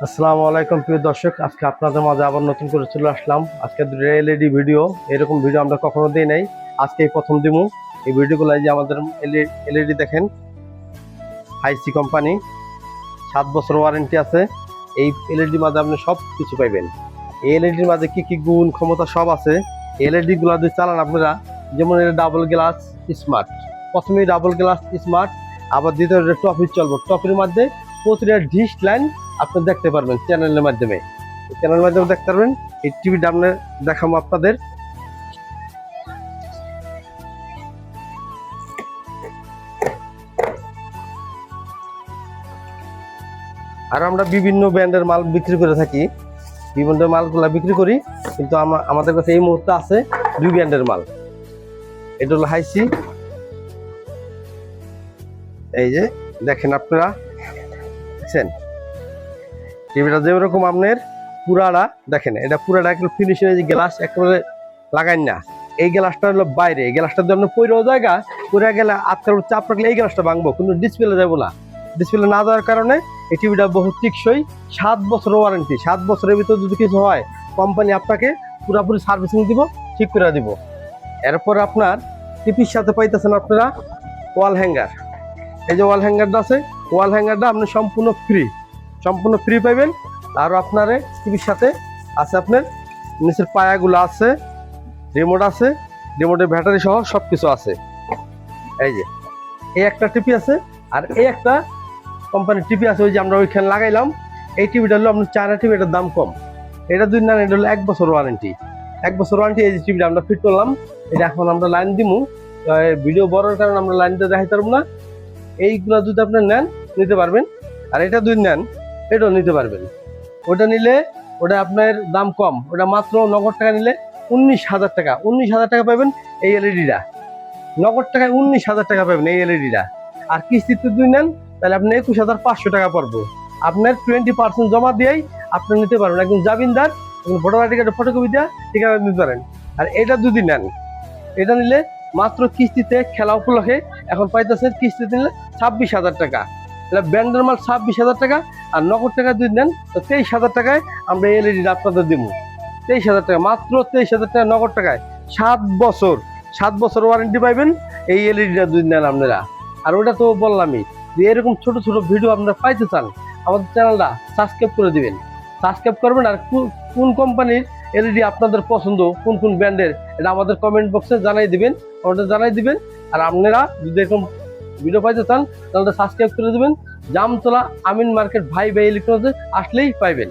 আসসালামু আলাইকুম প্রিয় দর্শক, আজকে আপনাদের মাঝে আবার নতুন করে চলে আসলাম। আজকে এলইডি ভিডিও, এরকম ভিডিও আমরা কখনো দিই নাই, আজকেই প্রথম দিব। এই ভিডিওগুলো যে আমাদের এলইডি দেখেন, হাইসি কোম্পানি, 7 বছর ওয়ারেন্টি আছে। এই এলইডি মাঝে আপনি সব কিছু পাইবেন। এই এলইডির মাঝে কি কি গুণ ক্ষমতা সব আছে। এলইডি গুলো যদি চালান আপনারা, যেমন এটা ডাবল গ্লাস স্মার্ট, প্রথমেই ডাবল গ্লাস স্মার্ট, আবার দ্বিতীয় টপির চলবো। টপির মধ্যে প্রতিটা ডিশ লাইন আপনি দেখতে পারবেন চ্যানেলের মাধ্যমে, দেখতে পারবেন। এই টিভিটা আপনি দেখাবো আপনাদের। আর আমরা বিভিন্ন ব্র্যান্ডের মাল বিক্রি করে থাকি, বিভিন্ন মালগুলা বিক্রি করি, কিন্তু আমাদের কাছে এই মুহূর্তে আছে 2 ব্র্যান্ডের মাল। এটা হলো হাইসি, এই যে দেখেন আপনারা দেখছেন টিভিটা যেরকম আপনার পুরাটা দেখেন, এটা পুরাটা একটু ফিনিশিং, এই যে গ্লাস একেবারে লাগাই না। এই গ্লাসটা হলো বাইরে, এই গ্লাসটা যদি আপনার পইরেও জায়গা পরে গেলে আজকাল চাপ রাখলে এই গ্লাসটা ভাঙবো, কিন্তু ডিসপ্লে যাবো না। ডিসপ্লে না যাওয়ার কারণে এই টিভিটা বহু টিকসই, 7 বছর ওয়ারেন্টি। 7 বছরের ভিতরে যদি কিছু হয় কোম্পানি আপনাকে পুরোপুরি সার্ভিসিং দিব, ঠিক করে দিব। এরপর আপনার টিভির সাথে পাইতেছেন আপনারা ওয়াল হ্যাঙ্গার। এই যে ওয়াল হ্যাঙ্গারটা আছে, ওয়াল হ্যাঙ্গারটা আপনি সম্পূর্ণ ফ্রি পাইবেন। আর আপনার টিভির সাথে আছে আপনার নিচের পায়াগুলো আছে, রিমোট আছে, রিমোটের ব্যাটারি সহ সব কিছু আছে। এই যে এই একটা টিভি আছে, আর এই একটা কোম্পানির টিভি আছে, ওই যে আমরা ওইখানে লাগাইলাম। এই টিভিটা হলো আপনার চায়না টিভি, এটার দাম কম। এটা 2 না, এটা হলো 1 বছর ওয়ারেন্টি। 1 বছর ওয়ারেন্টি। এই যে টিভিটা আমরা ফিট করলাম, এটা এখন আমরা লাইন দিমু। ভিডিও বড়োর কারণে আমরা লাইনটা দেখাইতে পারবো না। এইগুলো যদি আপনি নেন নিতে পারবেন, আর এটা যদি নেন এটাও নিতে পারবেন। ওটা নিলে ওটা আপনার দাম কম, ওটা মাত্র নগদ টাকা নিলে 19,000 টাকা। 19,000 টাকা পাবেন এই এলইডিটা, নগদ টাকায় 19,000 টাকা পাবেন এই এলইডিটা। আর কিস্তিতে যদি নেন তাহলে আপনি 21,500 টাকা পড়বো। আপনার 20% জমা দিয়েই আপনি নিতে পারবেন, একদম জামিনদার। ভোটার আইডি কার্ডের ফটোকপি দেওয়া ঠিকানা নিতে পারেন। আর এটা যদি নেন, এটা নিলে মাত্র কিস্তিতে খেলা উপলক্ষে এখন পাইতেছেন, কিস্তিতে নিলে 26,000 টাকা। এটা ব্র্যান্ডের মাল 26,000 টাকা। আর নগদ টাকা যদি নেন তো 23,000 টাকায় আমরা এলইডি আপনাদের দিব। 23,000 টাকা, মাত্র 23,000 টাকা নগদ টাকায়। 7 বছর ওয়ারেন্টি পাইবেন এই এলইডিটা যদি নেন আপনারা। আর ওটা তো বললামই যে এরকম ছোট ছোট ভিডিও আপনারা পাইতে চান, আমাদের চ্যানেলটা সাবস্ক্রাইব করে দিবেন, সাবস্ক্রাইব করবেন। আর কোন কোম্পানির এলইডি আপনাদের পছন্দ, কোন ব্র্যান্ডের, এটা আমাদের কমেন্ট বক্সে জানাই দিবেন, ওটা জানাই দিবেন। আর আপনারা যদি এরকম ভিডিও পাইতে চান তাহলে সাবস্ক্রাইব করে দিবেন। জামতলা আমিন মার্কেট ভাই ইলেকট্রনিক্সে আসলেই পাইবেন।